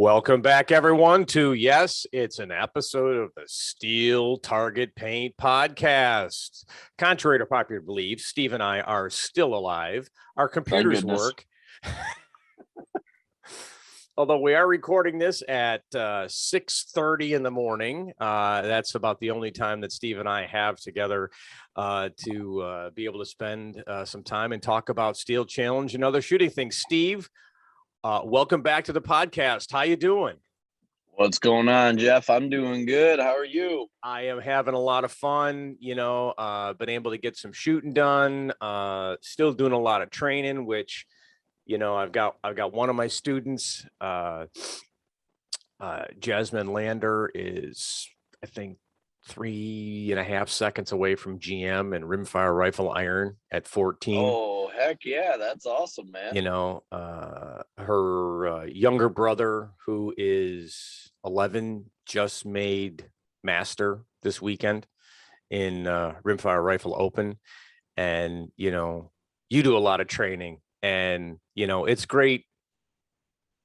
Welcome back, everyone, to yes, it's an episode of the Steel Target Paint Podcast. Contrary to popular belief, Steve and I are still alive. Our computers work. Although we are recording this at 6:30 in the morning. That's about the only time that Steve and I have together to be able to spend some time and talk about Steel Challenge and other shooting things. Steve, welcome back to the podcast. How you doing? What's going on, Jeff? I'm doing good. How are you? I am having a lot of fun, been able to get some shooting done, still doing a lot of training, which, I've got one of my students, Jasmine Lander is, I think, 3.5 seconds away from GM and rimfire rifle iron at 14. Oh, heck yeah. That's awesome, man. Her younger brother, who is 11, just made master this weekend in rimfire rifle open. And, you do a lot of training and, it's great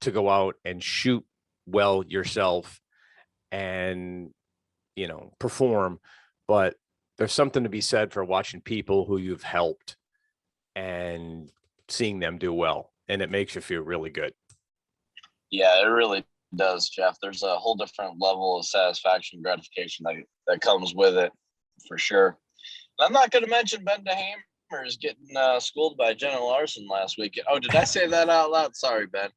to go out and shoot well yourself and, perform, but there's something to be said for watching people who you've helped and seeing them do well, and it makes you feel really good. Yeah, it really does, Jeff. There's a whole different level of satisfaction, gratification that comes with it, for sure. And I'm not going to mention Ben DeHamer's getting schooled by Jenna Larson last week. Oh, did I say that out loud? Sorry, Ben.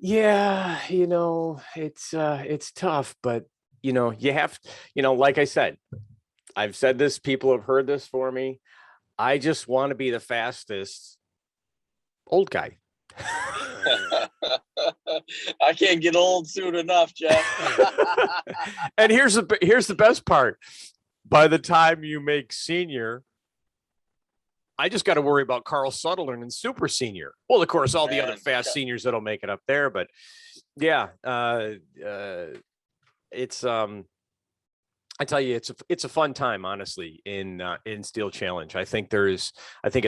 Yeah, it's tough, but you have, like I said, I've said this, people have heard this for me. I just want to be the fastest old guy. I can't get old soon enough, Jeff. And here's the best part. By the time you make senior, I just got to worry about Carl Sutherland and super senior. Well, of course, all the other fast seniors that'll make it up there, but yeah, it's I tell you, it's a fun time, honestly, in Steel Challenge. I think it's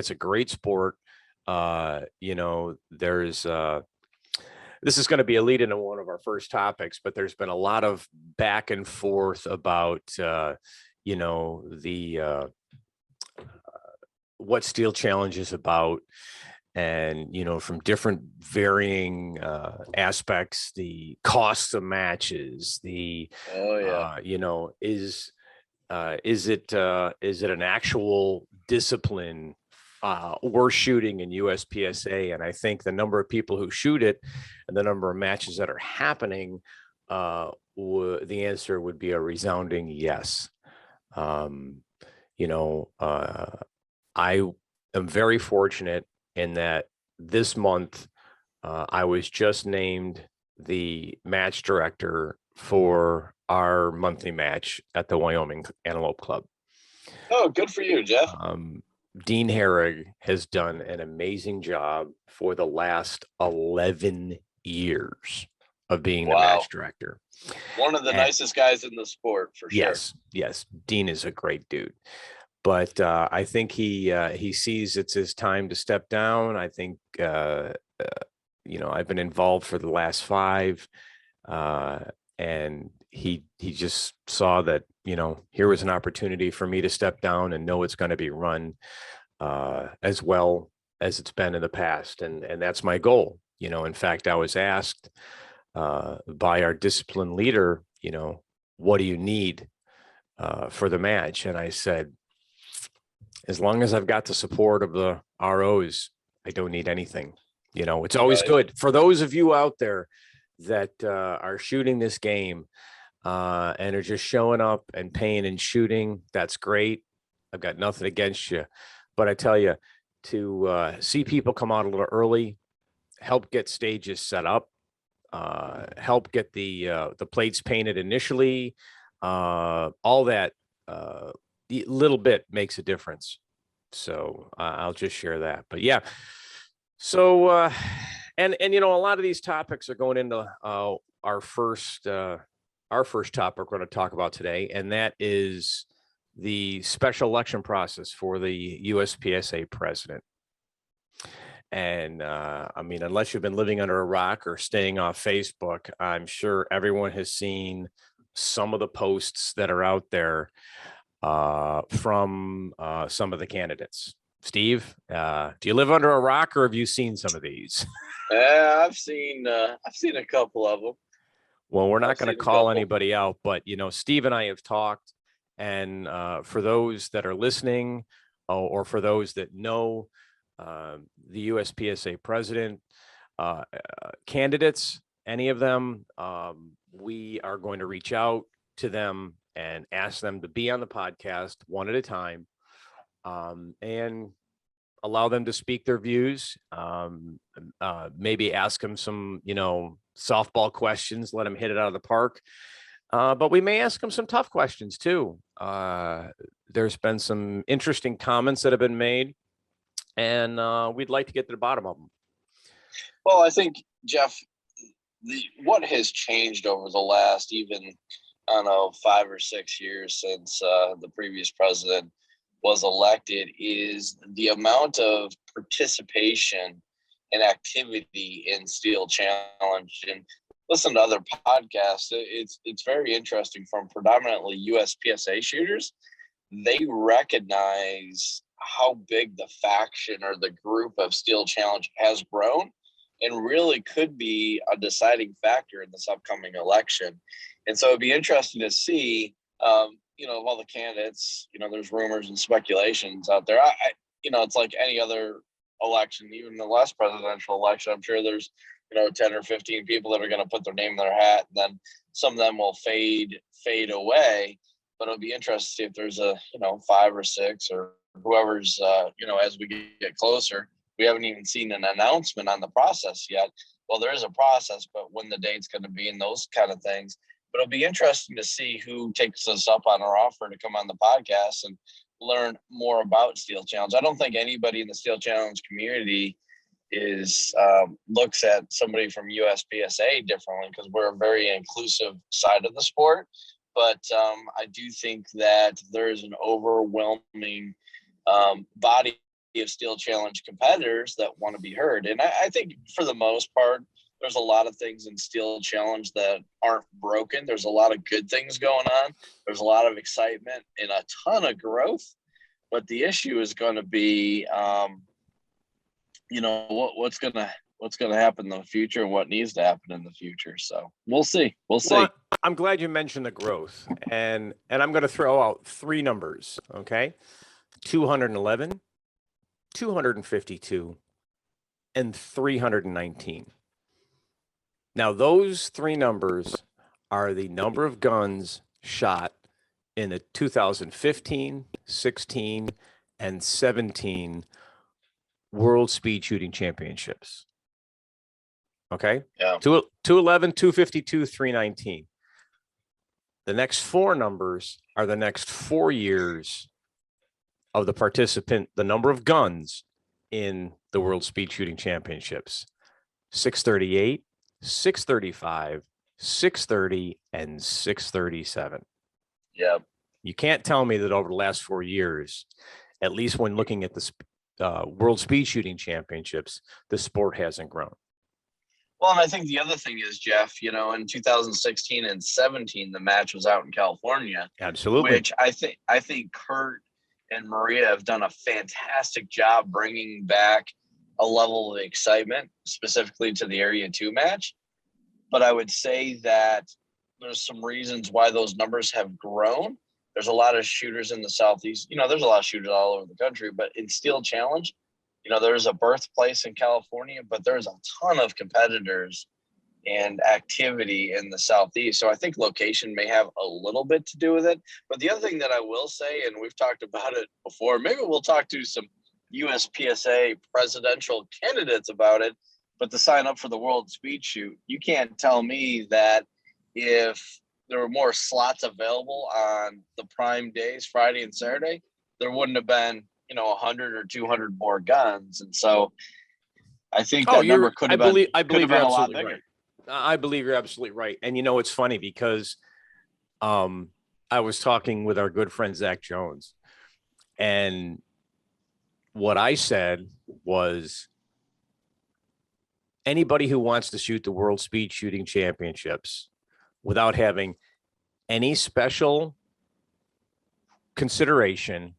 a great sport. This is going to be a lead into one of our first topics, but there's been a lot of back and forth about, what Steel Challenge is about, and from different varying aspects, the costs of matches, is it an actual discipline or shooting in Uspsa? And I think the number of people who shoot it and the number of matches that are happening, the answer would be a resounding yes. I am very fortunate in that this month I was just named the match director for our monthly match at the Wyoming Antelope Club. Oh, good for you, Jeff. Dean Herrig has done an amazing job for the last 11 years of being the match director. One of the nicest guys in the sport, for sure. Yes. Dean is a great dude. But I think he sees it's his time to step down. I think, I've been involved for the last 5, and he just saw that, here was an opportunity for me to step down and know it's going to be run as well as it's been in the past. And that's my goal. In fact, I was asked by our discipline leader, what do you need for the match? And I said, as long as I've got the support of the ROs, I don't need anything. It's always good for those of you out there that are shooting this game and are just showing up and paying and shooting. That's great. I've got nothing against you, but I tell you, to see people come out a little early, help get stages set up, help get the plates painted initially, all that little bit makes a difference. So I'll just share that. But yeah, so and a lot of these topics are going into our first topic we're going to talk about today, and that is the special election process for the USPSA president. And I mean, unless you've been living under a rock or staying off Facebook, I'm sure everyone has seen some of the posts that are out there from some of the candidates. Steve, do you live under a rock, or have you seen some of these? Yeah, I've seen a couple of them. Well, we're not going to call anybody out, but Steve and I have talked, and for those that are listening, or for those that know the USPSA president candidates, any of them, we are going to reach out to them and ask them to be on the podcast one at a time, and allow them to speak their views. Maybe ask them some, softball questions, let them hit it out of the park. But we may ask them some tough questions too. There's been some interesting comments that have been made, and we'd like to get to the bottom of them. Well, I think, Jeff, what has changed over the last even, 5 or 6 years since the previous president was elected is the amount of participation and activity in Steel Challenge. And listen to other podcasts. It's very interesting from predominantly USPSA shooters. They recognize how big the faction or the group of Steel Challenge has grown and really could be a deciding factor in this upcoming election. And so it'd be interesting to see, of all the candidates, there's rumors and speculations out there. It's like any other election, even the last presidential election. I'm sure there's, 10 or 15 people that are going to put their name in their hat, and then some of them will fade away. But it'll be interesting to see if there's a, 5 or 6 or whoever's, as we get closer. We haven't even seen an announcement on the process yet. Well, there is a process, but when the date's going to be and those kind of things. But it'll be interesting to see who takes us up on our offer to come on the podcast and learn more about Steel Challenge. I don't think anybody in the Steel Challenge community is looks at somebody from USPSA differently, because we're a very inclusive side of the sport. But I do think that there is an overwhelming body of Steel Challenge competitors that want to be heard. And I think for the most part, there's a lot of things in Steel Challenge that aren't broken. There's a lot of good things going on. There's a lot of excitement and a ton of growth. But the issue is going to be, what's going to happen in the future and what needs to happen in the future. So we'll see. Well, I'm glad you mentioned the growth, and I'm going to throw out 3 numbers. Okay, 211, 252, and 319. Now, those 3 numbers are the number of guns shot in the 2015, 16, and 17 World Speed Shooting Championships. Okay? Yeah. 211, 252, 319. The next 4 numbers are the next 4 years of the participant, the number of guns in the World Speed Shooting Championships. 638, 635, 630, and 637. Yeah. You can't tell me that over the last 4 years, at least when looking at the World Speed Shooting Championships, the sport hasn't grown. Well, and I think the other thing is, Jeff, in 2016 and 17, the match was out in California. Absolutely. Which I think Kurt and Maria have done a fantastic job bringing back a level of excitement, specifically to the Area 2 match. But I would say that there's some reasons why those numbers have grown. There's a lot of shooters in the Southeast. There's a lot of shooters all over the country, but in Steel Challenge, there's a birthplace in California, but there's a ton of competitors and activity in the Southeast. So I think location may have a little bit to do with it. But the other thing that I will say, and we've talked about it before, maybe we'll talk to some USPSA presidential candidates about it, but to sign up for the World Speed Shoot, you can't tell me that if there were more slots available on the prime days, Friday and Saturday, there wouldn't have been, 100 or 200 more guns. And so I think that number could have been a lot bigger. Right. I believe you're absolutely right. And it's funny because I was talking with our good friend Zach Jones, and what I said was anybody who wants to shoot the World Speed Shooting Championships without having any special consideration,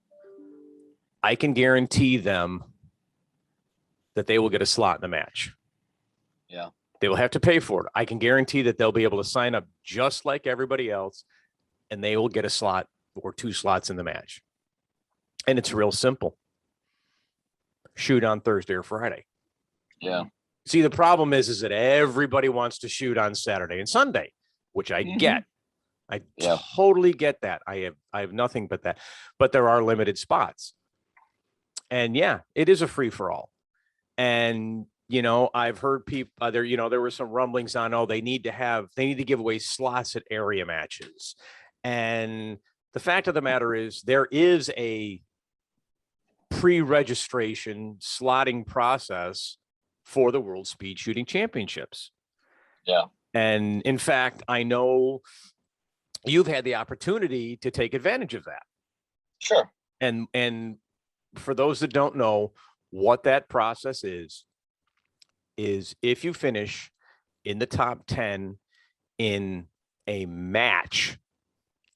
I can guarantee them that they will get a slot in the match. Yeah. They will have to pay for it. I can guarantee that they'll be able to sign up just like everybody else, and they will get a slot or 2 slots in the match. And it's real simple. Shoot on Thursday or Friday. Yeah. See, the problem is that everybody wants to shoot on Saturday and Sunday, which I get. I totally get that. I have nothing but that. But there are limited spots. And yeah, it is a free for all. And I've heard people there were some rumblings on, they need to give away slots at area matches. And the fact of the matter is there is a pre-registration slotting process for the World Speed Shooting Championships. Yeah. And in fact, I know you've had the opportunity to take advantage of that. Sure. And for those that don't know what that process is if you finish in the top 10 in a match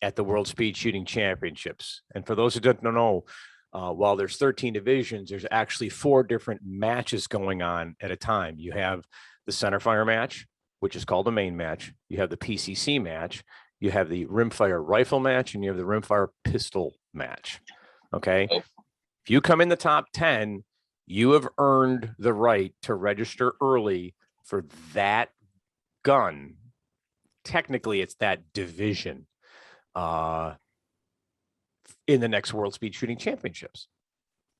at the World Speed Shooting Championships. And for those who don't know, while there's 13 divisions, there's actually 4 different matches going on at a time. You have the centerfire match, which is called the main match. You have the PCC match. You have the rimfire rifle match, and you have the rimfire pistol match. Okay. If you come in the top 10, you have earned the right to register early for that gun. Technically, it's that division in the next World Speed Shooting Championships.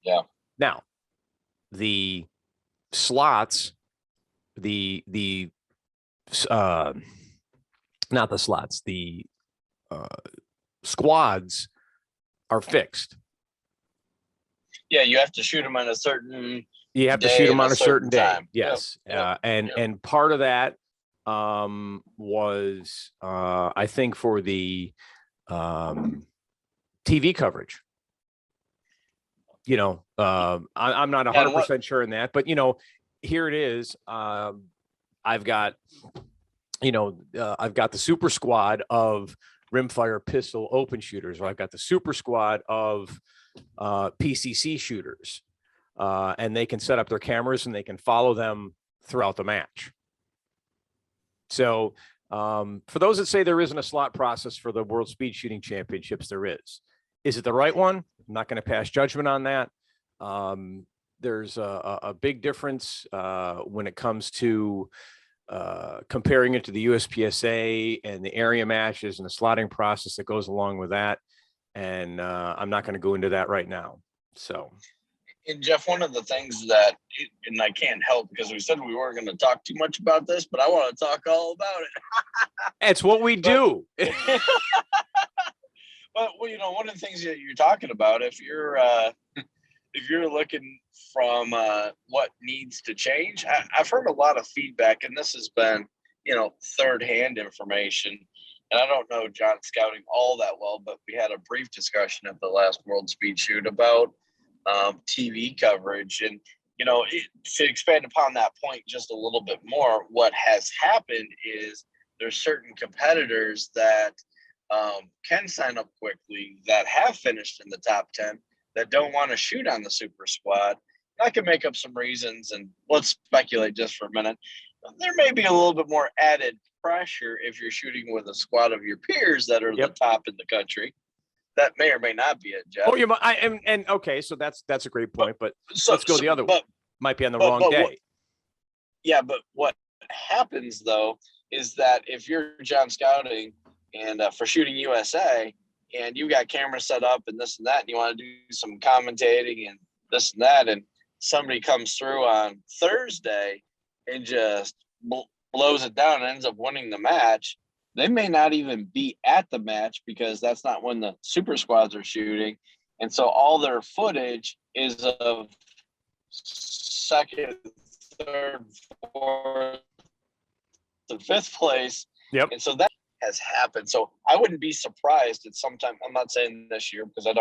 Yeah. Now, the slots, not the slots, the squads are fixed. Yeah, you have to shoot them on a certain. You have to shoot them on a certain day. time. Yes, Yep. And part of that was I think for the TV coverage. I'm not 100% sure in that, but here it is. I've got the super squad of rimfire pistol open shooters, or I've got the super squad of PCC shooters, and they can set up their cameras and they can follow them throughout the match. So for those that say there isn't a slot process for the World Speed Shooting Championships, there is. Is it the right one? I'm not going to pass judgment on that. There's a big difference when it comes to comparing it to the USPSA and the area matches and the slotting process that goes along with that. And I'm not going to go into that right now. So. And Jeff, one of the things that, and I can't help because we said we weren't going to talk too much about this, but I want to talk all about it. It's what we do. But one of the things that you're talking about, if you're looking from what needs to change, I've heard a lot of feedback, and this has been, third-hand information. And I don't know John Scouting all that well, but we had a brief discussion at the last World Speed Shoot about TV coverage. And, to expand upon that point just a little bit more, what has happened is there's certain competitors that can sign up quickly that have finished in the top 10 that don't want to shoot on the super squad. And I can make up some reasons, and let's speculate just for a minute. There may be a little bit more added pressure if you're shooting with a squad of your peers that are the top in the country. That may or may not be it, Jeff. Oh, okay, so that's a great point, but let's go the other way. Might be on the wrong day. But what happens though is that if you're John Scouting and for Shooting USA, and you got cameras set up and this and that, and you want to do some commentating and this and that, and somebody comes through on Thursday and just blows it down and ends up winning the match, they may not even be at the match because that's not when the super squads are shooting. And so all their footage is of second, third, fourth, and fifth place. Yep. And so that has happened. So I wouldn't be surprised at sometime. I'm not saying this year because I'm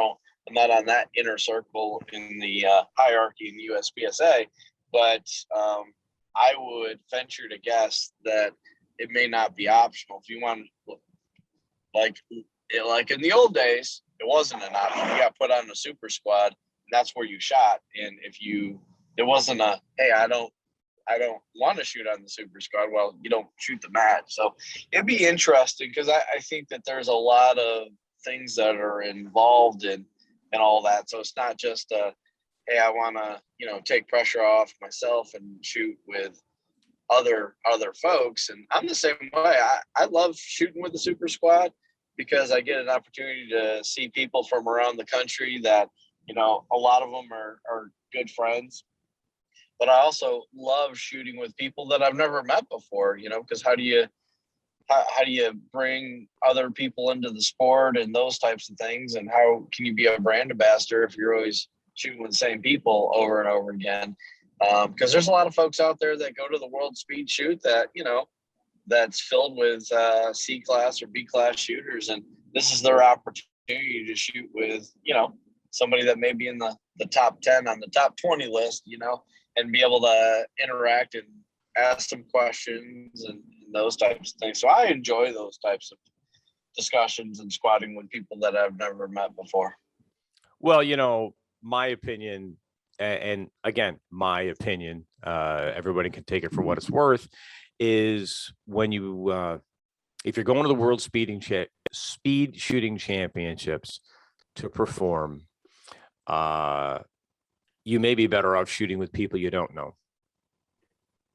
not on that inner circle in the hierarchy in the USPSA, but I would venture to guess that it may not be optional. If you want, like in the old days, it wasn't an option. You got put on a super squad, and that's where you shot. And it wasn't a, hey, I don't want to shoot on the super squad. Well, you don't shoot the match. So it'd be interesting because I think that there's a lot of things that are involved in and all that. So it's not just hey, I want to, take pressure off myself and shoot with other folks. And I'm the same way. I love shooting with the super squad because I get an opportunity to see people from around the country that, a lot of them are good friends. But I also love shooting with people that I've never met before, because how do you bring other people into the sport and those types of things? And how can you be a brand ambassador if you're always shooting with the same people over and over again? Because there's a lot of folks out there that go to the World Speed Shoot that, that's filled with C class or B class shooters. And this is their opportunity to shoot with, somebody that may be in the top 10 on the top 20 list, and be able to interact and ask some questions and those types of things. So I enjoy those types of discussions and squatting with people that I've never met before. Well, my opinion, and again, my opinion, everybody can take it for what it's worth, is when you, if you're going to the World Speed Shooting Championships to perform, you may be better off shooting with people you don't know.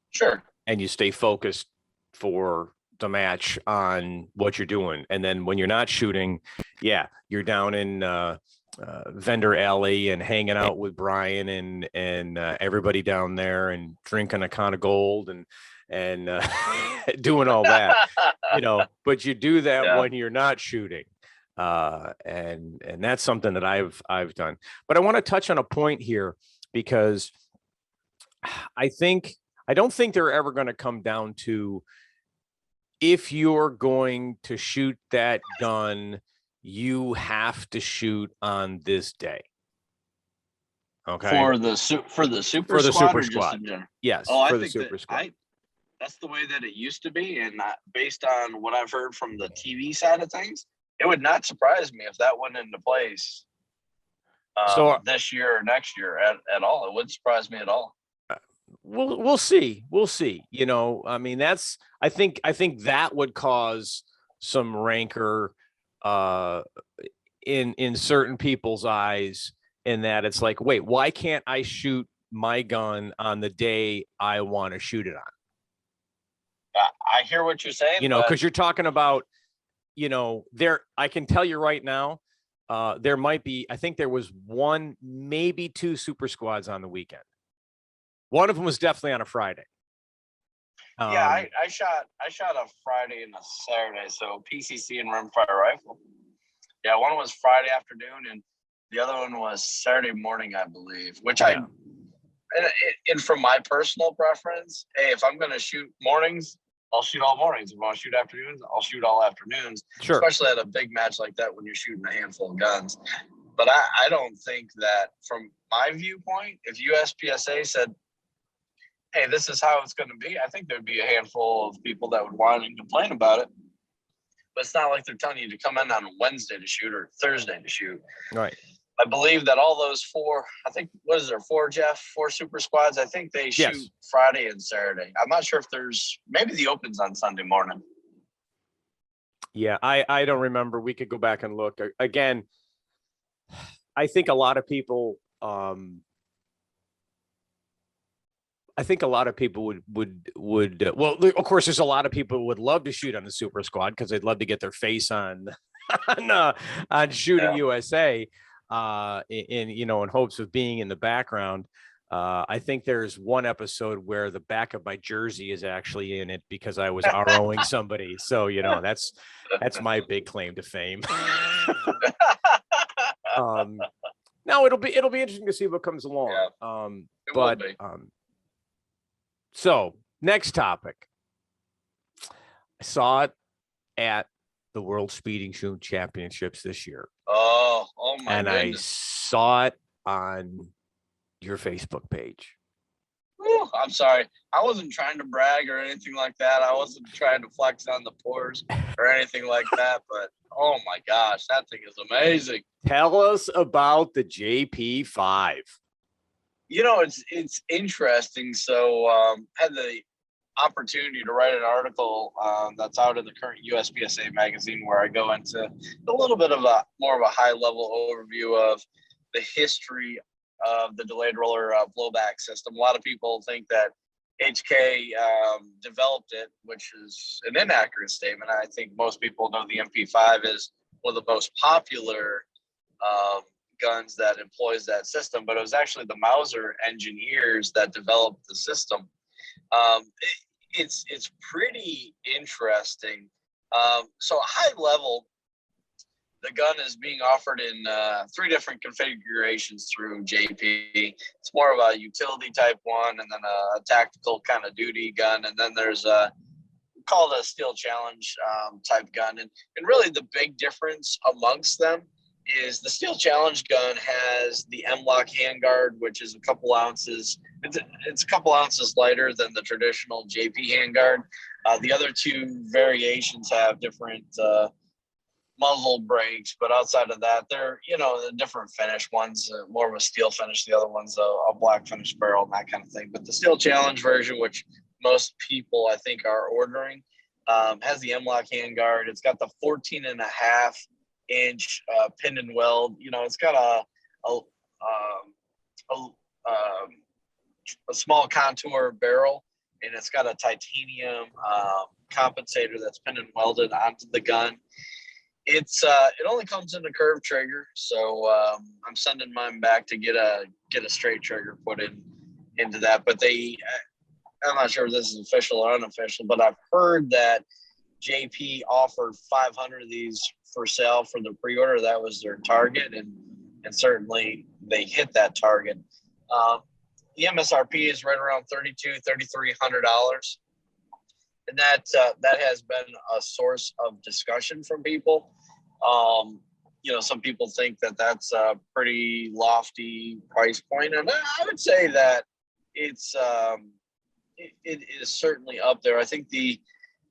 Sure. And you stay focused for the match on what you're doing. And then when you're not shooting, you're down in Vendor Alley and hanging out with Brian and everybody down there and drinking a can of gold and doing all that, but you do that when you're not shooting. And that's something that I've done. But I want to touch on a point here because I don't think they're ever going to come down to, if you're going to shoot that gun, you have to shoot on this day. Okay. For the super squad. Yes. Oh, I think that's the way that it used to be. And based on what I've heard from the TV side of things, it would not surprise me if that went into place this year or next year at all. It wouldn't surprise me at all. We'll see. I mean, I think that would cause some rancor in certain people's eyes, in that it's like, wait, why can't I shoot my gun on the day I want to shoot it on? I hear what you're saying. Because you're talking about, I can tell you right now, there might be, I think there was one, maybe two super squads on the weekend. One of them was definitely on a Friday. I shot a Friday and a Saturday. So PCC and rimfire rifle. Yeah, one was Friday afternoon and the other one was Saturday morning, I believe. And from my personal preference, hey, if I'm going to shoot mornings, I'll shoot all mornings. If I want to shoot afternoons, I'll shoot all afternoons. Sure. Especially at a big match like that when you're shooting a handful of guns. But I don't think that, from my viewpoint, if USPSA said, hey, this is how it's going to be, I think there'd be a handful of people that would whine and complain about it. But it's not like they're telling you to come in on Wednesday to shoot or Thursday to shoot. Right. I believe that all those four, I think, what is there, four super squads? I think they shoot Friday and Saturday. I'm not sure if maybe the Open's on Sunday morning. Yeah, I don't remember. We could go back and look. Again, I think a lot of people, would well, of course, there's a lot of people who would love to shoot on the super squad because they'd love to get their face on Shooting USA. In hopes of being in the background. I think there's one episode where the back of my jersey is actually in it because I was ROing somebody. So, that's my big claim to fame. Now it'll be interesting to see what comes along. So next topic. I saw it at the World Speeding Shoot Championships this year. Oh my and goodness. I saw it on your Facebook page. Whew, I'm sorry. I wasn't trying to brag or anything like that. I wasn't trying to flex on the pores or anything like that. But oh my gosh, that thing is amazing. Tell us about the JP5. It's interesting. So had the opportunity to write an article that's out in the current Uspsa magazine, where I go into a little bit of a more of a high level overview of the history of the delayed roller blowback system. A lot of people think that HK developed it, which is an inaccurate statement. I think most people know the MP5 is one of the most popular guns that employs that system, but it was actually the Mauser engineers that developed the system. It's pretty interesting. So high level, the gun is being offered in 3 different configurations through JP. It's more of a utility type one, and then a tactical kind of duty gun, and then there's called a steel challenge type gun. And really the big difference amongst them is the steel challenge gun has the M-lock handguard, which is a couple ounces. It's a couple ounces lighter than the traditional JP handguard. The other 2 variations have different muzzle brakes, but outside of that, they're the different finish. One's more of a steel finish, the other one's a black finish barrel and that kind of thing. But the steel challenge version, which most people I think are ordering, has the M-lock handguard. It's got the 14.5-inch pin and weld. It's got a small contour barrel, and it's got a titanium compensator that's pin and welded onto the gun. It only comes in a curved trigger, so I'm sending mine back to get a straight trigger put into that. But I'm not sure if this is official or unofficial, but I've heard that JP offered 500 of these for sale for the pre-order. That was their target, and certainly they hit that target. The MSRP is right around $3,300, and that has been a source of discussion from people. Some people think that that's a pretty lofty price point, and I would say that it is certainly up there. I think the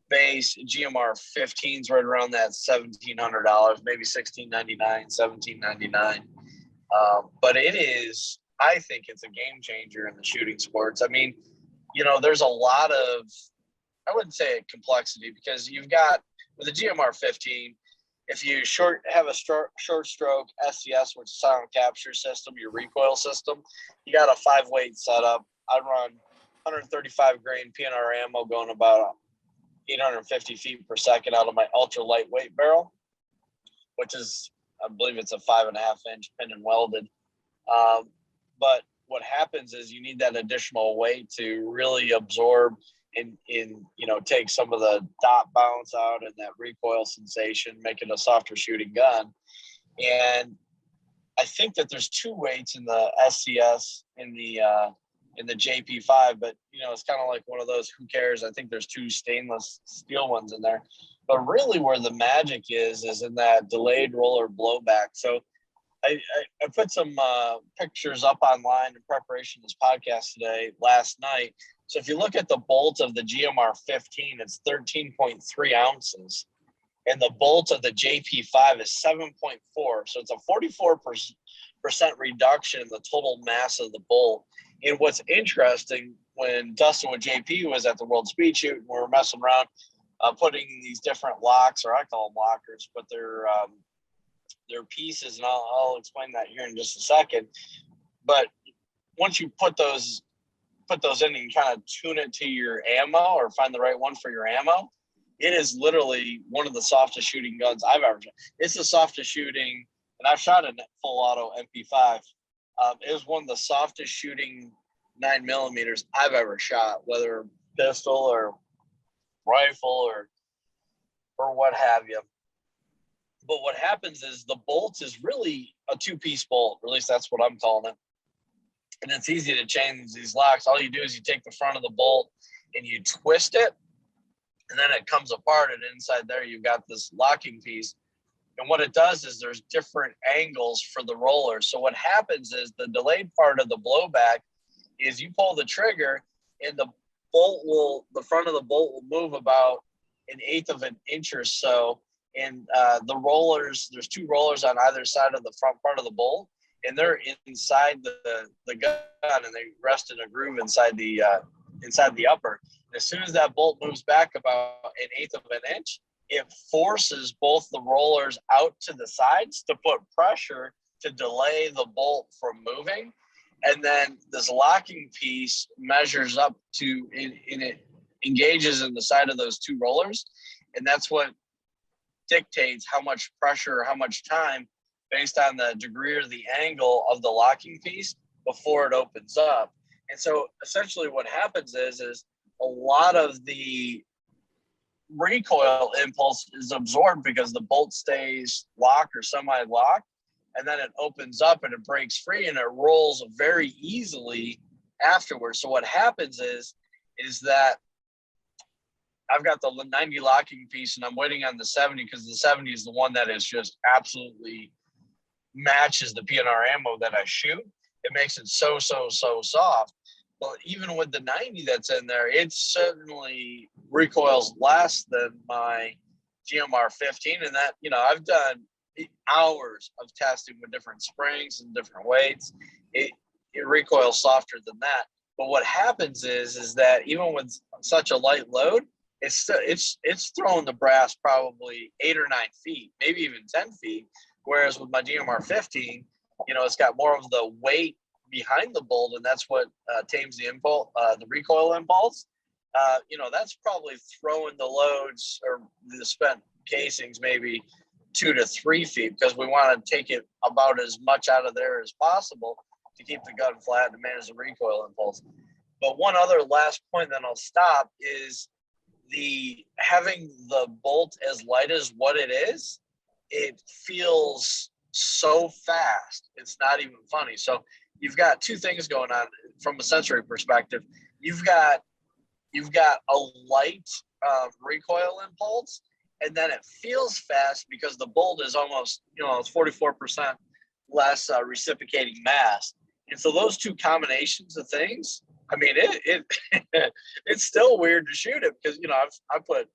base GMR 15 is right around that $1,700, maybe $1,699, $1,799. But I think it's a game changer in the shooting sports. I mean, there's a lot of, I wouldn't say complexity, because you've got with the GMR 15, if you have a short stroke SCS, which is sound capture system, your recoil system, you got a 5-weight setup. I run 135 grain PNR ammo going about 850 feet per second out of my ultra lightweight barrel, which is, I believe it's a 5.5-inch pin and welded. But what happens is you need that additional weight to really absorb and take some of the dot bounce out and that recoil sensation, make it a softer shooting gun. And I think that there's 2 weights in the SCS in the JP5, but it's kind of like one of those, who cares? I think there's 2 stainless steel ones in there. But really where the magic is in that delayed roller blowback. So I put some pictures up online in preparation of this podcast last night. So if you look at the bolt of the GMR 15, it's 13.3 ounces. And the bolt of the JP5 is 7.4. So it's a 44% reduction in the total mass of the bolt. And what's interesting, when Dustin with JP was at the World Speed Shoot, and we were messing around putting these different locks, or I call them lockers, but they're pieces, and I'll explain that here in just a second. But once you put those in and kind of tune it to your ammo, or find the right one for your ammo, it is literally one of the softest shooting guns I've ever shot. It's the softest shooting, and I've shot a full auto MP5. It was one of the softest shooting 9mm I've ever shot, whether pistol or rifle or what have you. But what happens is the bolt is really a 2-piece bolt, or at least that's what I'm calling it. And it's easy to change these locks. All you do is you take the front of the bolt and you twist it, and then it comes apart, and inside there you've got this locking piece. And what it does is there's different angles for the roller. So what happens is the delayed part of the blowback is you pull the trigger and the front of the bolt will move about 1/8 of an inch or so. And the rollers, there's 2 rollers on either side of the front part of the bolt, and they're inside the gun, and they rest in a groove inside the upper. And as soon as that bolt moves back about 1/8 of an inch, it forces both the rollers out to the sides to put pressure to delay the bolt from moving. And then this locking piece measures up to, it engages in the side of those 2 rollers. And that's what dictates how much pressure, how much time, based on the degree or the angle of the locking piece before it opens up. And so essentially what happens is a lot of the recoil impulse is absorbed because the bolt stays locked or semi-locked, and then it opens up and it breaks free and it rolls very easily afterwards. So what happens is that I've got the 90 locking piece and I'm waiting on the 70 because the 70 is the one that is just absolutely matches the PNR ammo that I shoot. It makes it so soft. But even with the 90 that's in there, it certainly recoils less than my GMR 15. And that, I've done hours of testing with different springs and different weights. It recoils softer than that. But what happens is that even with such a light load, it's throwing the brass probably 8 or 9 feet, maybe even 10 feet. Whereas with my GMR 15, it's got more of the weight behind the bolt, and that's what tames the impulse, the recoil impulse. That's probably throwing the loads or the spent casings maybe 2 to 3 feet, because we want to take it about as much out of there as possible to keep the gun flat and manage the recoil impulse. But one other last point, then I'll stop, is having the bolt as light as what it is, it feels so fast. It's not even funny. So you've got 2 things going on from a sensory perspective. You've got a light recoil impulse, and then it feels fast because the bolt is almost, it's 44% less reciprocating mass. And so those 2 combinations of things, I mean, it's still weird to shoot it because, I put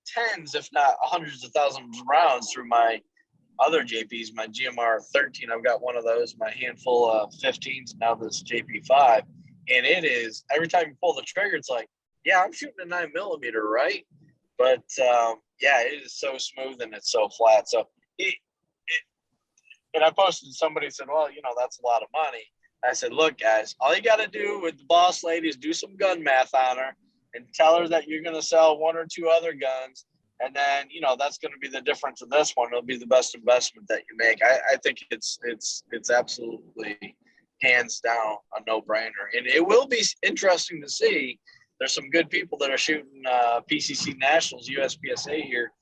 tens, if not hundreds of thousands of rounds through my other JPs, my GMR 13. I've got one of those, my handful of 15s, now this JP5. And it is, every time you pull the trigger, it's like, yeah, I'm shooting a 9mm, right? But yeah, it is so smooth and it's so flat. So and I posted, somebody said, well, that's a lot of money. I said, look, guys, all you got to do with the boss lady is do some gun math on her and tell her that you're going to sell 1 or 2 other guns. And then, that's going to be the difference of this one. It'll be the best investment that you make. I think it's absolutely hands down a no-brainer. And it will be interesting to see. There's some good people that are shooting PCC Nationals, Uspsa here.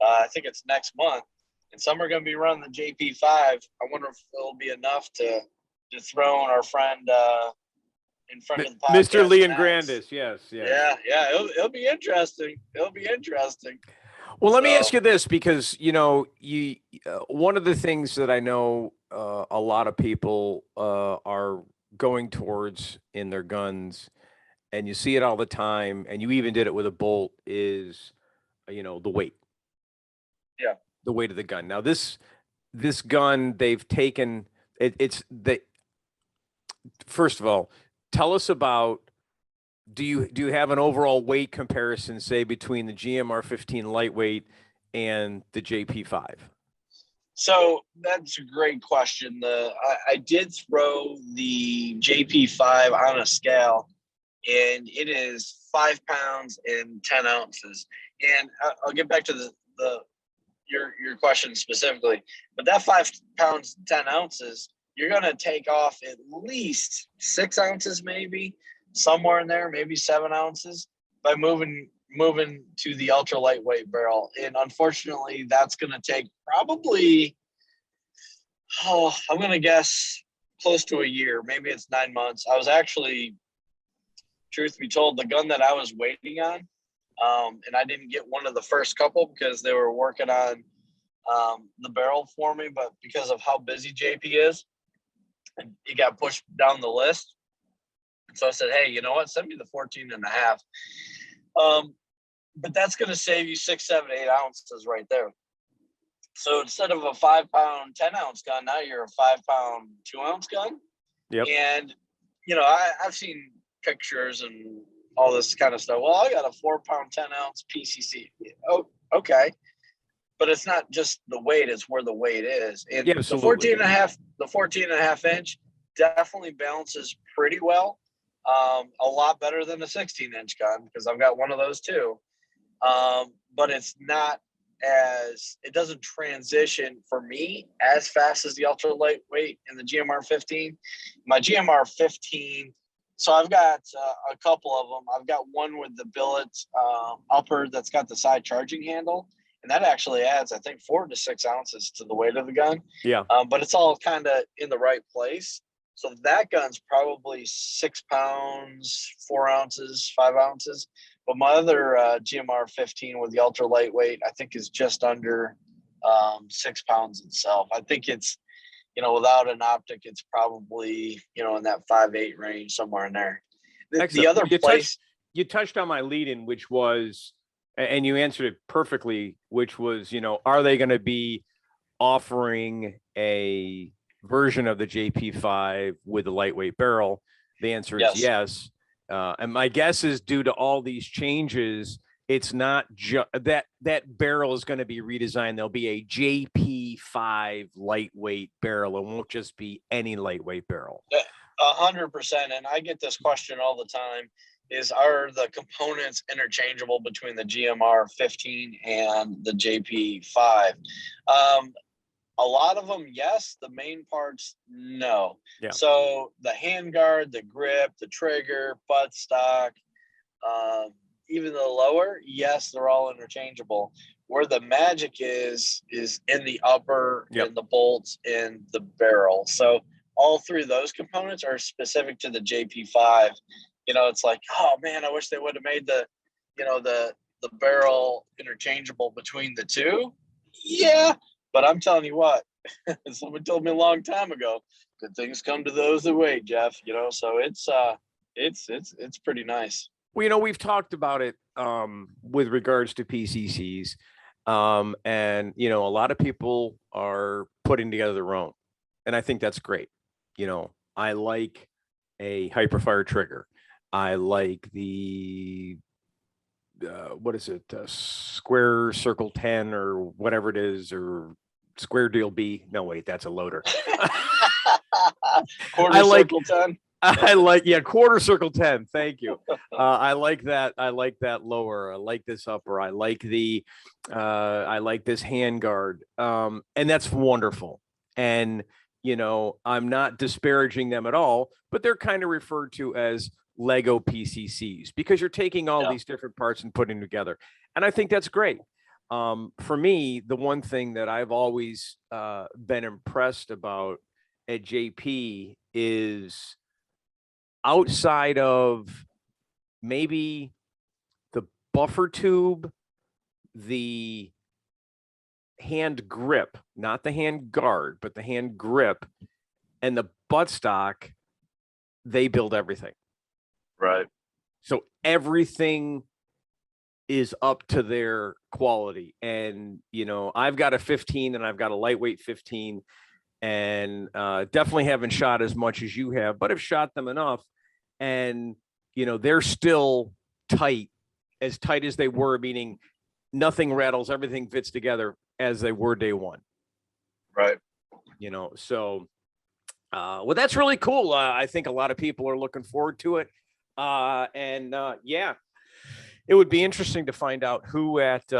I think it's next month. And some are going to be running the JP5. I wonder if it'll be enough to dethrone our friend in front of the podcast. Mr. Leon Grandis, yes. Yeah, it'll be interesting. Well, let me ask you this, because one of the things that I know a lot of people are going towards in their guns, and you see it all the time, and you even did it with a bolt, is the weight. Yeah, the weight of the gun. Now this gun, they've taken first of all, tell us about, do you have an overall weight comparison, say, between the GMR 15 lightweight and the JP5? So that's a great question. I did throw the JP5 on a scale, and it is 5 pounds and 10 ounces. And I'll get back to your question specifically, but that 5 pounds 10 ounces, you're going to take off at least 6 ounces, maybe somewhere in there, maybe 7 ounces, by moving to the ultra lightweight barrel. And unfortunately, that's going to take probably, I'm going to guess close to a year. Maybe it's 9 months. I was actually, truth be told, the gun that I was waiting on, and I didn't get one of the first couple because they were working on the barrel for me, but because of how busy JP is, it got pushed down the list. So I said, hey, you know what? Send me the 14.5. But that's going to save you 6, 7, 8 ounces right there. So instead of a 5 pound, 10 ounce gun, now you're a 5 pound, 2 ounce gun. Yep. And, you know, I've seen pictures and all this kind of stuff. Well, I got a 4 pound, 10 ounce PCC. Oh, okay. But it's not just the weight, it's where the weight is. And Yeah, the absolutely. 14.5 inch definitely balances pretty well. A lot better than a 16-inch gun, because I've got one of those too. But it's not it doesn't transition for me as fast as the ultra lightweight and the GMR 15. My GMR 15, so I've got a couple of them. I've got one with the billet upper that's got the side charging handle, and that actually adds, I think, 4 to 6 ounces to the weight of the gun. Yeah. But it's all kind of in the right place. So that gun's probably 6 pounds, 4 ounces, 5 ounces. But my other GMR 15 with the ultra lightweight, I think, is just under 6 pounds itself. I think it's, you know, without an optic, it's probably, you know, in that 5.8 range, somewhere in there. The other place. You touched on my lead-in, which was, and you answered it perfectly, which was, you know, are they going to be offering a version of the JP5 with a lightweight barrel? The answer is yes. And my guess is, due to all these changes, it's not just that barrel is going to be redesigned. There'll be a JP5 lightweight barrel. It won't just be any lightweight barrel. 100%. And I get this question all the time: are the components interchangeable between the GMR 15 and the JP5? A lot of them, yes. The main parts, no. Yeah. So the handguard, the grip, the trigger, buttstock, even the lower, yes, they're all interchangeable. Where the magic is in the upper, in the bolts, in the barrel. So all three of those components are specific to the JP5. You know, it's like, oh man, I wish they would have made the barrel interchangeable between the two. Yeah. But I'm telling you what, someone told me a long time ago, good things come to those that wait, Jeff. You know, so it's pretty nice. Well, you know, we've talked about it with regards to PCCs, and you know, a lot of people are putting together their own, and I think that's great. You know, I like a Hyperfire trigger. I like the what is it, square circle 10 or whatever it is, or square deal B. No, wait, that's a loader. Quarter circle 10. I like, quarter circle 10. Thank you. I like that. I like that lower. I like this upper. I like this handguard. And that's wonderful. And, you know, I'm not disparaging them at all, but they're kind of referred to as Lego PCCs, because you're taking all these different parts and putting them together. And I think that's great. For me, the one thing that I've always been impressed about at JP is, outside of maybe the buffer tube, the hand grip, not the hand guard, but the hand grip, and the buttstock, they build everything. Right. So everything is up to their quality. And, you know, I've got a 15 and I've got a lightweight 15, and definitely haven't shot as much as you have, but have shot them enough. And, you know, they're still tight as they were, meaning nothing rattles, everything fits together as they were day one. Right. You know, so, well, that's really cool. I think a lot of people are looking forward to it. It would be interesting to find out who at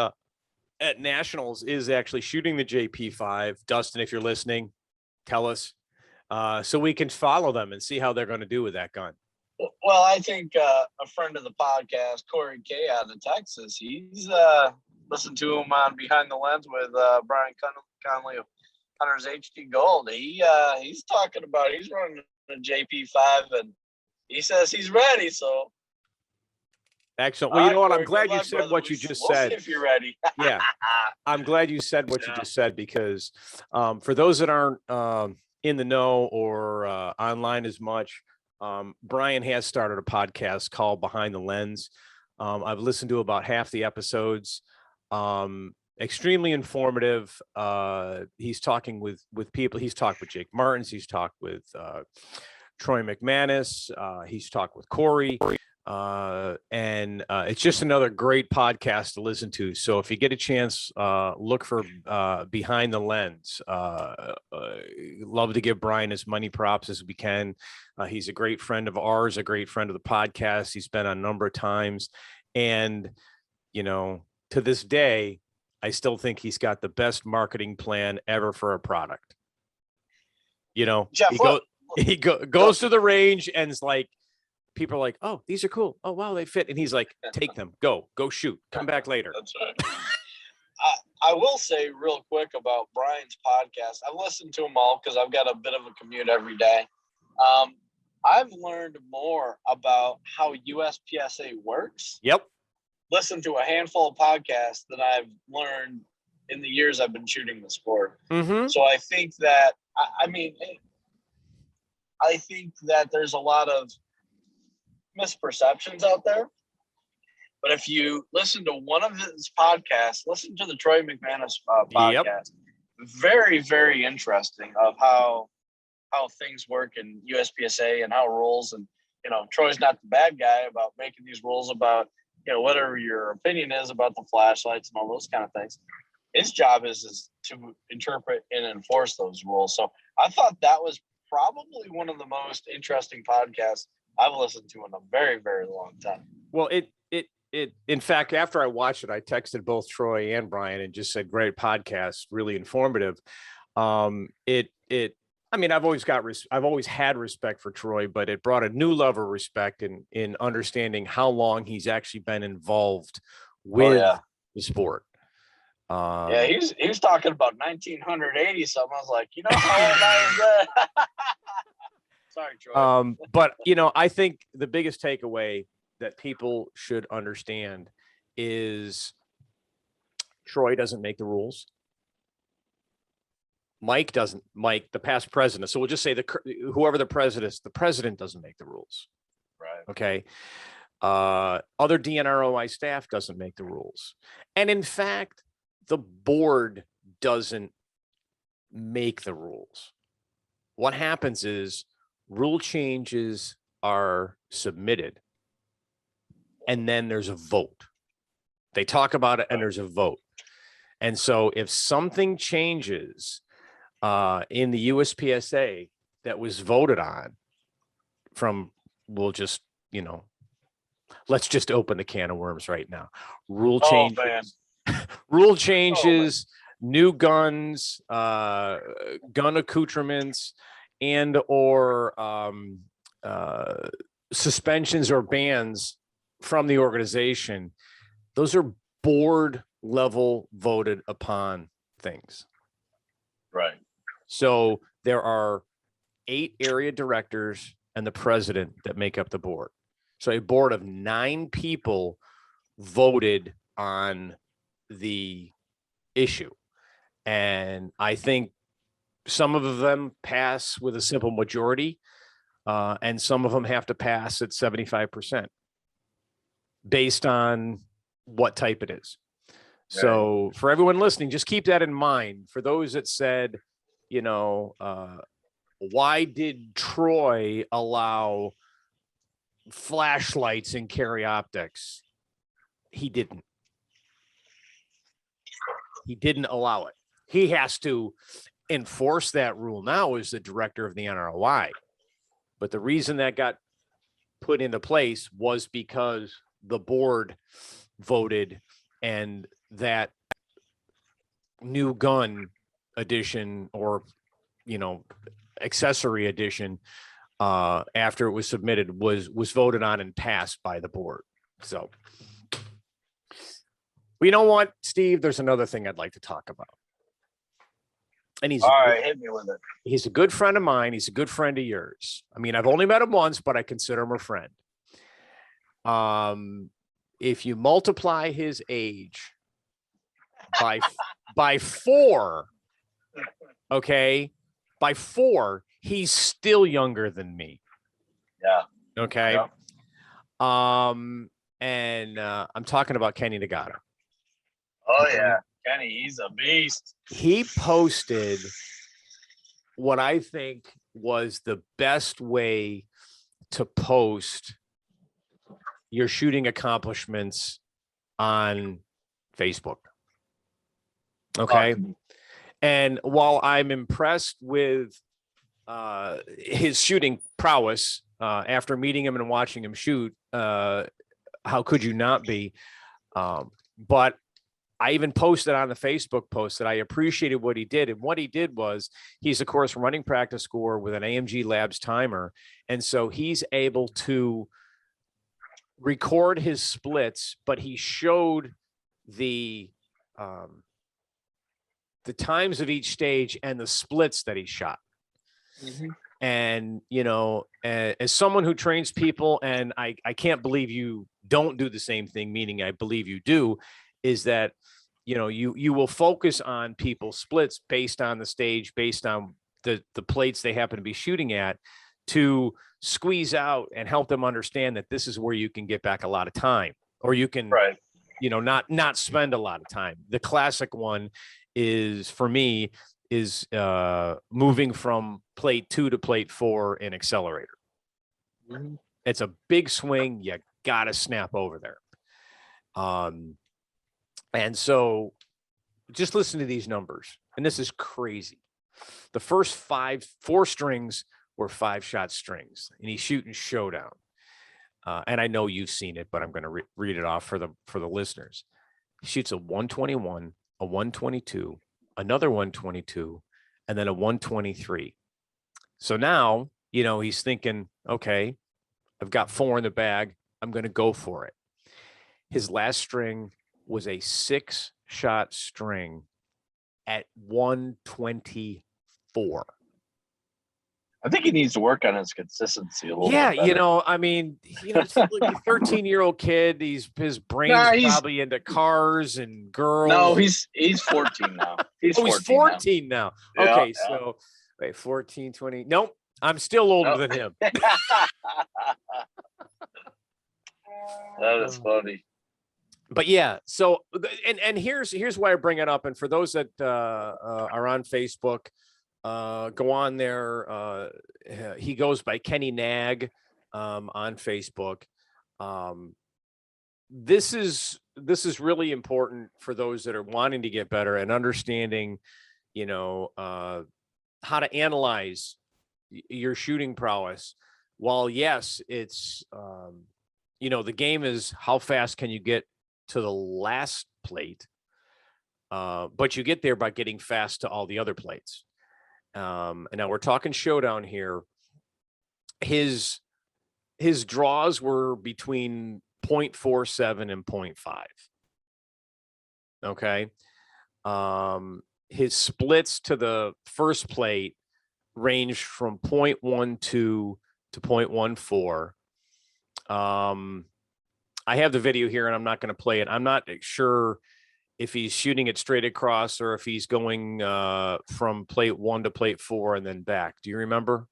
Nationals is actually shooting the JP5. Dustin, if you're listening, tell us, so we can follow them and see how they're going to do with that gun. Well, I think a friend of the podcast, Corey K out of Texas, he's listened to him on Behind the Lens with Brian Conley of Hunter's HD Gold. He's talking about, he's running a JP5, and he says he's ready. So excellent. Well, you know what? I'm glad you said what you just said. See if you're ready. Yeah, I'm glad you said what you just said, because for those that aren't in the know or online as much, Brian has started a podcast called Behind the Lens. I've listened to about half the episodes. Extremely informative. He's talking with people. He's talked with Jake Martins. He's talked with Troy McManus. He's talked with Corey. And it's just another great podcast to listen to. So if you get a chance, look for Behind the Lens. Love to give Brian as many props as we can. He's a great friend of ours, a great friend of the podcast. He's been on a number of times. And, to this day, I still think he's got the best marketing plan ever for a product. Jeff, he goes to the range and it's like, people are like, oh, these are cool. Oh, wow, they fit. And he's like, take them, go shoot, come back later. That's right. I will say real quick about Brian's podcast. I've listened to them all because I've got a bit of a commute every day. I've learned more about how USPSA works. Yep. Listen to a handful of podcasts than I've learned in the years I've been shooting the sport. Mm-hmm. So I think that, I think that there's a lot of misperceptions out there. But if you listen to one of his podcasts, listen to the Troy McManus podcast. Yep. Very, very interesting of how things work in USPSA and how rules. And, Troy's not the bad guy about making these rules about, whatever your opinion is about the flashlights and all those kind of things. His job is to interpret and enforce those rules. So I thought that was probably one of the most interesting podcasts I've listened to in a very, very long time. Well, in fact, after I watched it, I texted both Troy and Brian and just said, great podcast, really informative. I've always had respect for Troy, but it brought a new level of respect in understanding how long he's actually been involved with the sport. He was talking about 1980 something. I was like, how old I was. Sorry, Troy. But I think the biggest takeaway that people should understand is Troy doesn't make the rules. Mike, the past president. So we'll just say whoever the president doesn't make the rules. Right. Okay. Other DNROI staff doesn't make the rules. And in fact, the board doesn't make the rules. What happens is rule changes are submitted and then there's a vote. They talk about it and there's a vote. And so if something changes in the USPSA that was voted on let's just open the can of worms right now. Rule changes, new guns, gun accoutrements, and or suspensions or bans from the organization. Those are board level voted upon things. Right. So there are 8 area directors and the president that make up the board. So a board of 9 people voted on the issue. And I think some of them pass with a simple majority, and some of them have to pass at 75% based on what type it is. Right. So for everyone listening, just keep that in mind. For those that said, why did Troy allow flashlights in carry optics? He didn't allow it. He has to enforce that rule now as the director of the NROI. But the reason that got put into place was because the board voted, and that new gun edition or, accessory edition, after it was submitted was voted on and passed by the board. So, you know what, Steve, there's another thing I'd like to talk about. And all right, hit me with it. He's a good friend of mine. He's a good friend of yours. I mean, I've only met him once, but I consider him a friend. If you multiply his age by 4, okay, by 4, he's still younger than me. Yeah. Okay. Yep. And I'm talking about Kenny Nagato. Oh Okay. yeah, Kenny, he's a beast. He posted what I think was the best way to post your shooting accomplishments on Facebook. Okay. And while I'm impressed with his shooting prowess after meeting him and watching him shoot, how could you not be? But I even posted on the Facebook post that I appreciated what he did. And what he did was he's, of course, running practice score with an AMG Labs timer. And so he's able to record his splits, but he showed the times of each stage and the splits that he shot. Mm-hmm. And, you know, as someone who trains people, and I can't believe you don't do the same thing, meaning I believe you do, is that, you know, you will focus on people's splits based on the stage, based on the plates they happen to be shooting at, to squeeze out and help them understand that this is where you can get back a lot of time, or you can, Right. you know, not spend a lot of time. The classic one is, for me, is moving from plate 2 to plate 4 in accelerator. Mm-hmm. It's a big swing. You got to snap over there. And so just listen to these numbers. And this is crazy. The first 4 strings were 5-shot strings, and he's shooting showdown. And I know you've seen it, but I'm going to read it off for the listeners. He shoots a 121, a 122, another 122, and then a 123. So now, you know, he's thinking, okay, I've got 4 in the bag. I'm going to go for it. His last string was a 6-shot string at 124. I think he needs to work on his consistency a little bit better. You know, I mean, you know, it's like a 13-year-old kid. His brain's probably into cars and girls. No, he's 14 now. He's 14 now. Yeah, okay, yeah. So wait, 14, 20. Nope, I'm still older than him. That is funny. But yeah, so and here's why I bring it up. And for those that are on Facebook, go on there. He goes by Kenny Nag on Facebook. This is really important for those that are wanting to get better and understanding, you know, how to analyze your shooting prowess. While yes, it's you know, the game is how fast can you get to the last plate, but you get there by getting fast to all the other plates. And now we're talking showdown here. His draws were between 0.47 and 0.5. Okay. His splits to the first plate ranged from 0.12 to 0.14. I have the video here and I'm not going to play it. I'm not sure if he's shooting it straight across or if he's going from plate 1 to plate 4 and then back. Do you remember?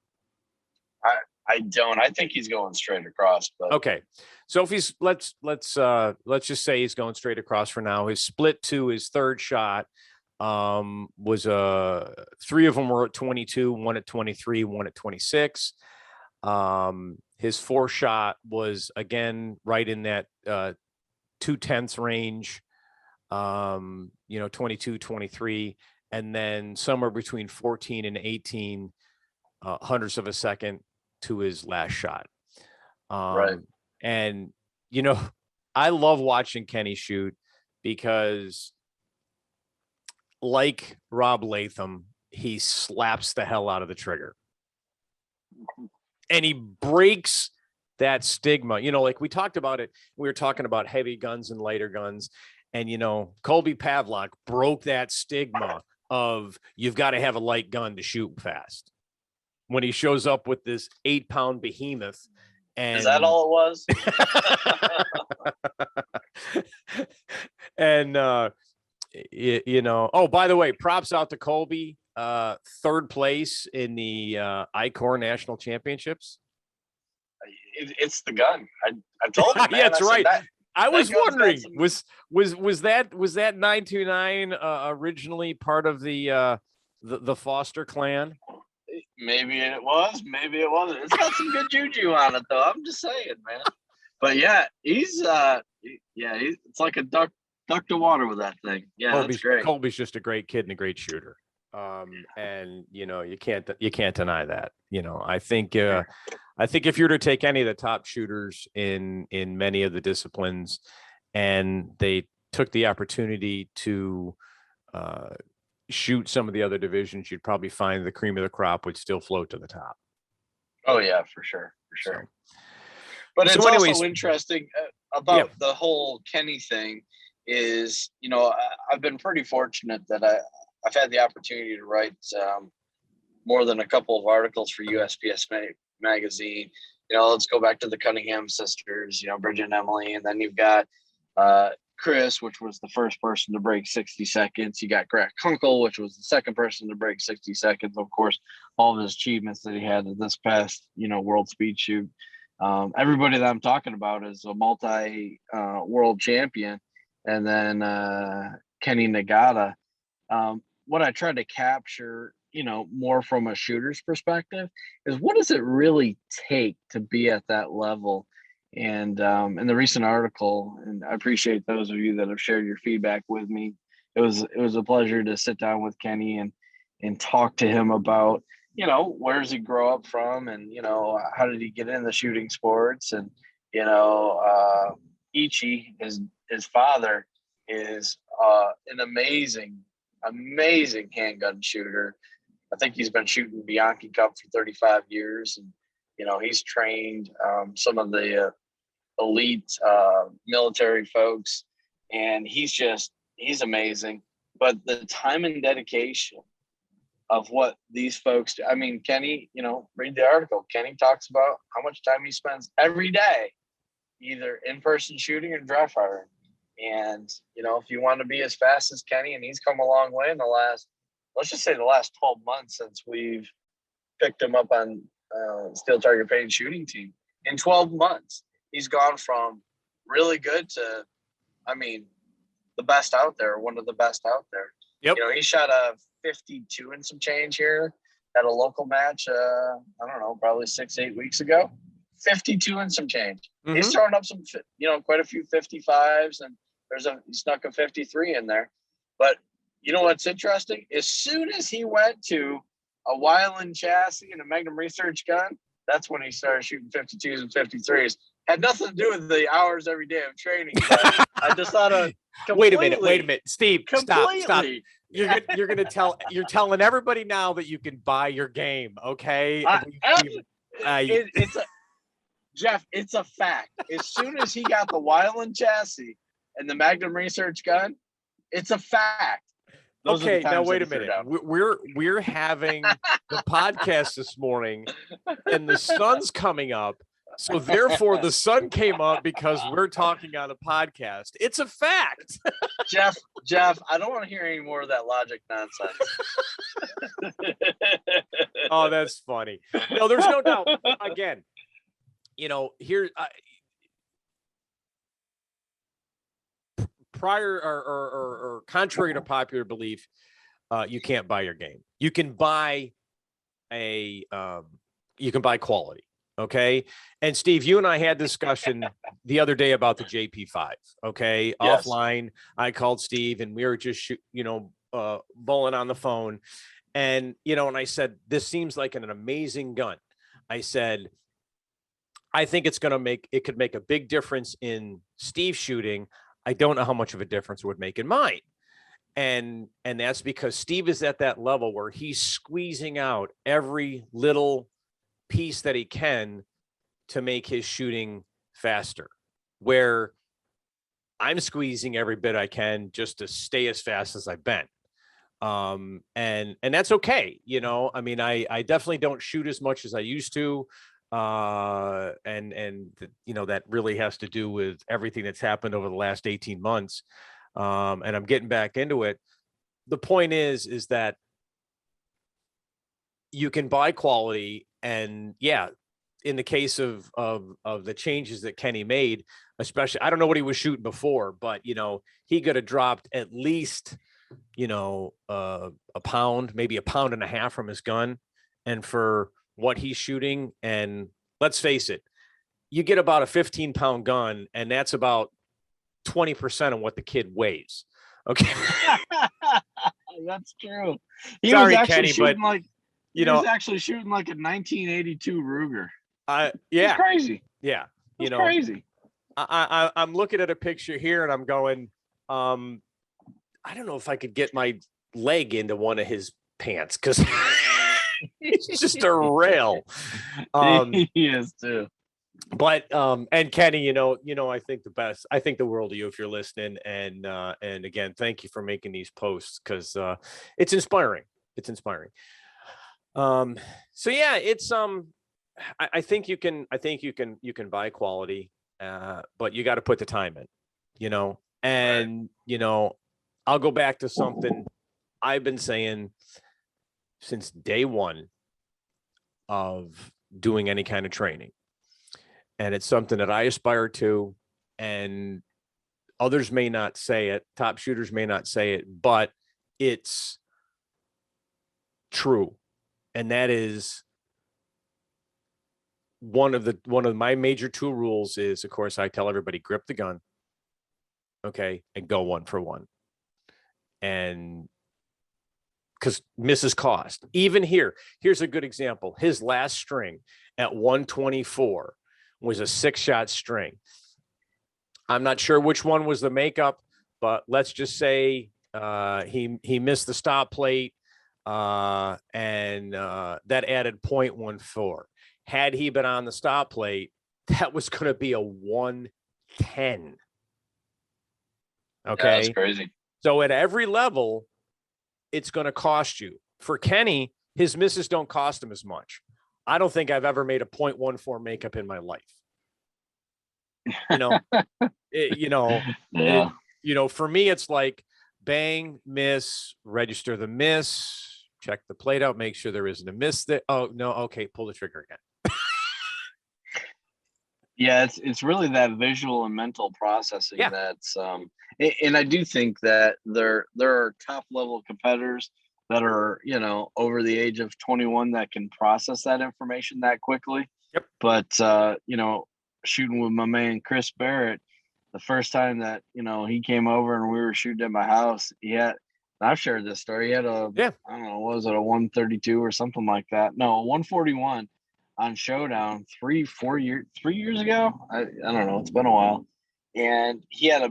I don't. I think he's going straight across. But okay, so if he's let's just say he's going straight across for now. His split to his third shot was 3 of them were at 22, 1 at 23, 1 at 26. His 4th shot was again right in that 2/10 range. You know, 22, 23, and then somewhere between 14 and 18 hundredths of a second to his last shot. Right. And, you know, I love watching Kenny shoot because, like Rob Latham, he slaps the hell out of the trigger. And he breaks that stigma. You know, like we talked about it. We were talking about heavy guns and lighter guns. And, you know, Colby Pavlik broke that stigma of you've got to have a light gun to shoot fast. When he shows up with this 8-pound behemoth. And is that all it was? And, you know, oh, by the way, props out to Colby, 3rd place in the ICOR National Championships. it's the gun. I told him, man. Yeah, that's right. I was wondering, some... was that 929 originally part of the Foster clan? Maybe it was, maybe it wasn't. It's got some good juju on it, though. I'm just saying, man. But yeah, he's it's like a duck to water with that thing. Yeah, that's great. Colby's just a great kid and a great shooter. And you can't deny that. I think if you were to take any of the top shooters in many of the disciplines and they took the opportunity to shoot some of the other divisions, you'd probably find the cream of the crop would still float to the top. Oh yeah, for sure. But it's also interesting about the whole Kenny thing is, I've been pretty fortunate that I've had the opportunity to write more than a couple of articles for Uspsa magazine. Let's go back to the Cunningham sisters, Bridget and Emily, and then you've got Chris, which was the first person to break 60 seconds. You got Greg Kunkel, which was the second person to break 60 seconds. Of course, all of his achievements that he had in this past, world speed shoot. Everybody that I'm talking about is a multi world champion. And then Kenny Nagata. What I tried to capture, more from a shooter's perspective is what does it really take to be at that level? And in the recent article, and I appreciate those of you that have shared your feedback with me. It was a pleasure to sit down with Kenny and talk to him about, where does he grow up from, and how did he get into shooting sports, and Ichi, his father, is an amazing handgun shooter. I think he's been shooting Bianchi Cup for 35 years, and he's trained some of the elite military folks, and he's amazing. But the time and dedication of what these folks do. I mean, Kenny, read the article. Kenny talks about how much time he spends every day, either in-person shooting or dry firing. And, if you want to be as fast as Kenny, and he's come a long way in the last 12 months since we've picked him up on Steel Target Paint shooting team. In 12 months, he's gone from really good to, the best out there, one of the best out there. Yep. He shot a 52 and some change here at a local match, I don't know, probably 6-8 weeks ago. 52 and some change. Mm-hmm. He's throwing up some, quite a few 55s, and he snuck a 53 in there. But what's interesting? As soon as he went to a Weiland chassis and a Magnum Research gun, that's when he started shooting 52s and 53s. Had nothing to do with the hours every day of training. But I just thought of wait a minute, Steve, stop. You're telling everybody now that you can buy your game, okay? Jeff, it's a fact. As soon as he got the Weiland chassis and the Magnum Research gun, it's a fact. Okay, now wait a minute. We're having the podcast this morning, and the sun's coming up. So therefore, the sun came up because we're talking on a podcast. It's a fact. Jeff, I don't want to hear any more of that logic nonsense. Oh, that's funny. No, there's no doubt. Again, here prior or contrary to popular belief, you can't buy your game. You can buy quality. Okay. And Steve, you and I had discussion the other day about the JP5. Okay. Yes. Offline, I called Steve and we were just, bowling on the phone. And, and I said, this seems like an amazing gun. I said, I think it could make a big difference in Steve's shooting. I don't know how much of a difference it would make in mine. And that's because Steve is at that level where he's squeezing out every little piece that he can to make his shooting faster, where I'm squeezing every bit I can just to stay as fast as I've been. And that's okay. I definitely don't shoot as much as I used to. That really has to do with everything that's happened over the last 18 months. And I'm getting back into it. The point is that you can buy quality, and in the case of the changes that Kenny made, especially, I don't know what he was shooting before, but he could have dropped at least, a pound, maybe a pound and a half from his gun. And for what he's shooting, and let's face it, you get about a 15-pound gun, and that's about 20% of what the kid weighs. Okay. That's true. Sorry, Kenny, but he was actually shooting like a 1982 Ruger. Yeah. It's crazy. Yeah. It's crazy. I'm looking at a picture here and I'm going, I don't know if I could get my leg into one of his pants because it's just a rail. He is too. But and Kenny, I think the world of you if you're listening. And again, thank you for making these posts because it's inspiring. It's inspiring. So yeah, it's I think you can buy quality, but you got to put the time in, and right. I'll go back to something I've been saying since day one of doing any kind of training. And it's something that I aspire to, and others may not say it, top shooters may not say it, but it's true. And that is one of my major tool rules is, of course, I tell everybody, grip the gun. Okay. And go 1 for 1. And because misses cost. Even here's a good example. His last string at 124 was a 6-shot string. I'm not sure which one was the makeup, but let's just say he missed the stop plate, and that added 0.14. Had he been on the stop plate, that was going to be a 110. Okay, yeah, that's crazy. So at every level, it's going to cost you. For Kenny, his misses don't cost him as much. I don't think I've ever made a 0.14 makeup in my life. For me, it's like bang, miss, register the miss, check the plate out, make sure there isn't a miss there. Oh no. Okay. Pull the trigger again. Yeah. It's really that visual and mental processing. Yeah. That's, and I do think that there are top level competitors that are, over the age of 21 that can process that information that quickly. Yep. But, shooting with my man, Chris Barrett, the first time that, he came over and we were shooting at my house, I've shared this story. He had I don't know, what was it, a 132 or something like that? No, a 141 on Showdown 3 years ago. I don't know. It's been a while. And he had a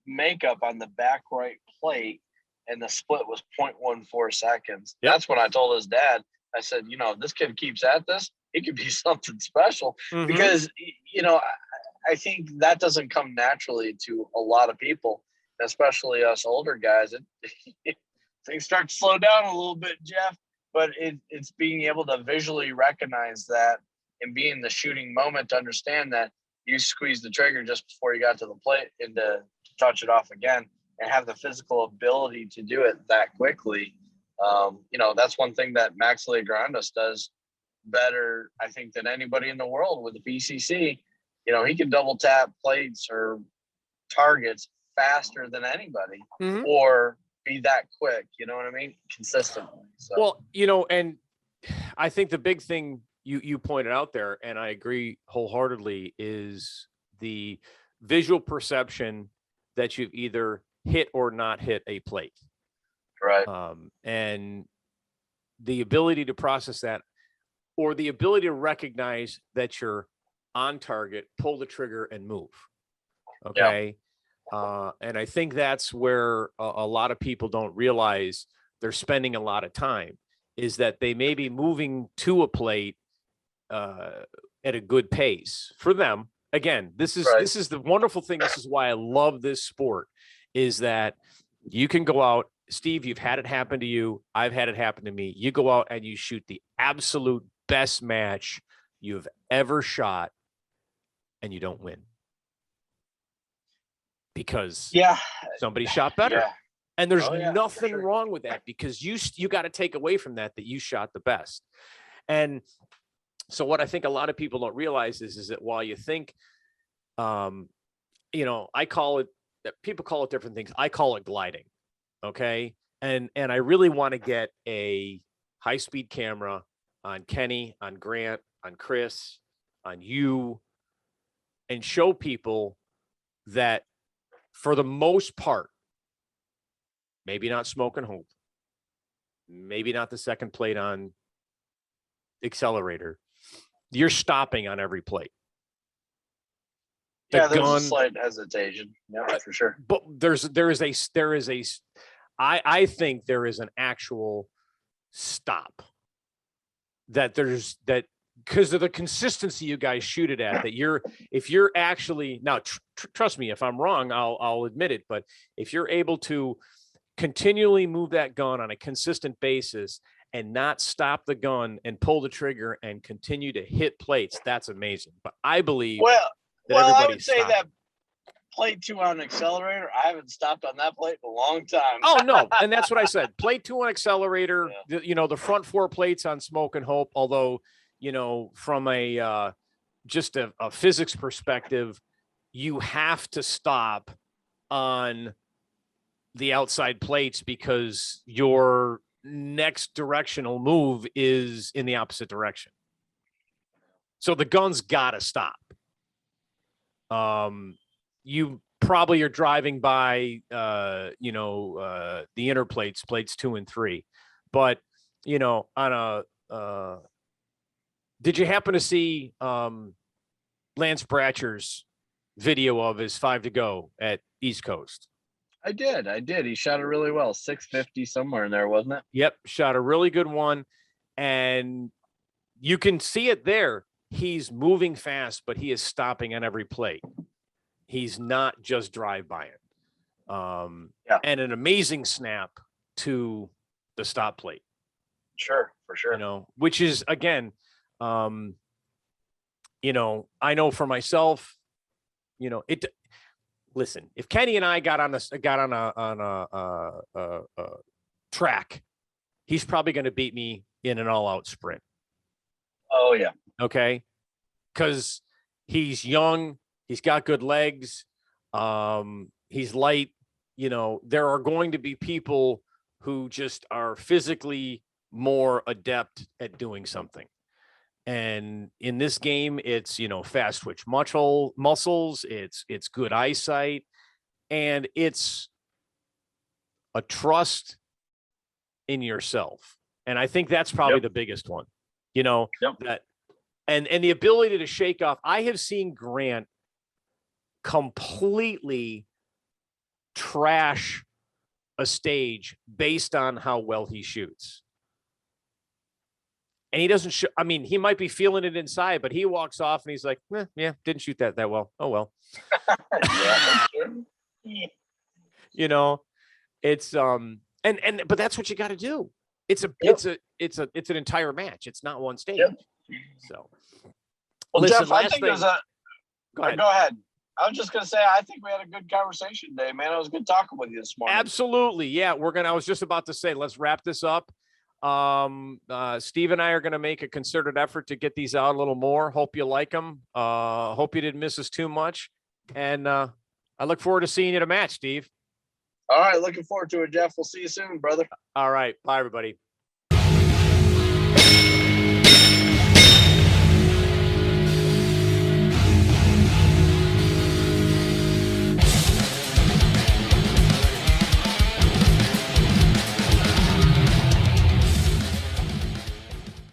makeup on the back right plate, and the split was 0.14 seconds. Yep. That's when I told his dad, I said, if this kid keeps at this, he could be something special. Mm-hmm. Because, I think that doesn't come naturally to a lot of people, especially us older guys. Things start to slow down a little bit, Jeff, but it's being able to visually recognize that and be in the shooting moment to understand that you squeezed the trigger just before you got to the plate and to touch it off again and have the physical ability to do it that quickly. That's one thing that Max Leograndos does better, I think, than anybody in the world with the PCC. He can double tap plates or targets faster than anybody, mm-hmm. or be that quick, you know what I mean? Consistently. So. Well, and I think the big thing you pointed out there, and I agree wholeheartedly, is the visual perception that you've either hit or not hit a plate. Right. And the ability to process that, or the ability to recognize that you're on target, pull the trigger and move. Okay. Yeah. And I think that's where a lot of people don't realize they're spending a lot of time, is that they may be moving to a plate at a good pace for them. Again, this is the wonderful thing. This is why I love this sport, is that you can go out. Steve, you've had it happen to you. I've had it happen to me. You go out and you shoot the absolute best match you've ever shot, and you don't win because somebody shot better. Yeah. And there's nothing wrong with that, because you got to take away from that you shot the best. And So what I think a lot of people don't realize is that while you think, I call it, people call it different things. I call it gliding. Okay. And I really want to get a high-speed camera on Kenny, on Grant, on Chris, on you, and show people that for the most part, maybe not Smoke and Hope, maybe not the second plate on accelerator, you're stopping on every plate. There's a slight hesitation. Yeah, for sure. But I think there is an actual stop that because of the consistency you guys shoot it at, that if you're actually now, trust me, if I'm wrong, I'll admit it. But if you're able to continually move that gun on a consistent basis and not stop the gun and pull the trigger and continue to hit plates, that's amazing. But I believe I would say that plate 2 on accelerator, I haven't stopped on that plate in a long time. Oh, no. And that's what I said. Plate 2 on accelerator, the front 4 plates on Smoke and Hope, although, from just a physics perspective, you have to stop on the outside plates because your next directional move is in the opposite direction. So the gun's got to stop. You probably are driving by, the inner plates 2 and 3, but on did you happen to see Lance Bratcher's video of his 5 to go at East Coast? I did. He shot it really well. 650 somewhere in there, wasn't it? Yep. Shot a really good one. And you can see it there. He's moving fast, but he is stopping on every plate. He's not just drive by it. And an amazing snap to the stop plate. Sure, for sure. Which is, again, I know for myself, listen, if Kenny and I got on a track, he's probably going to beat me in an all-out sprint. Oh yeah. Okay. Because he's young, he's got good legs, he's light. There are going to be people who just are physically more adept at doing something. And in this game, it's, fast twitch muscles, it's good eyesight, and it's a trust in yourself. And I think that's probably the biggest one, that, and the ability to shake off. I have seen Grant completely trash a stage based on how well he shoots. And he doesn't show, he might be feeling it inside, but he walks off and he's like, didn't shoot that well. Oh, well. It's, but that's what you got to do. It's an entire match. It's not one stage. So, well, listen, Jeff, I think there's a, go ahead. I was just going to say, I think we had a good conversation today, man. It was good talking with you this morning. Absolutely. Yeah. I was just about to say, let's wrap this up. Steve and I are going to make a concerted effort to get these out a little more. Hope you like them. Hope you didn't miss us too much. And I look forward to seeing you at a match, Steve. All right. Looking forward to it, Jeff. We'll see you soon, brother. All right. Bye, everybody.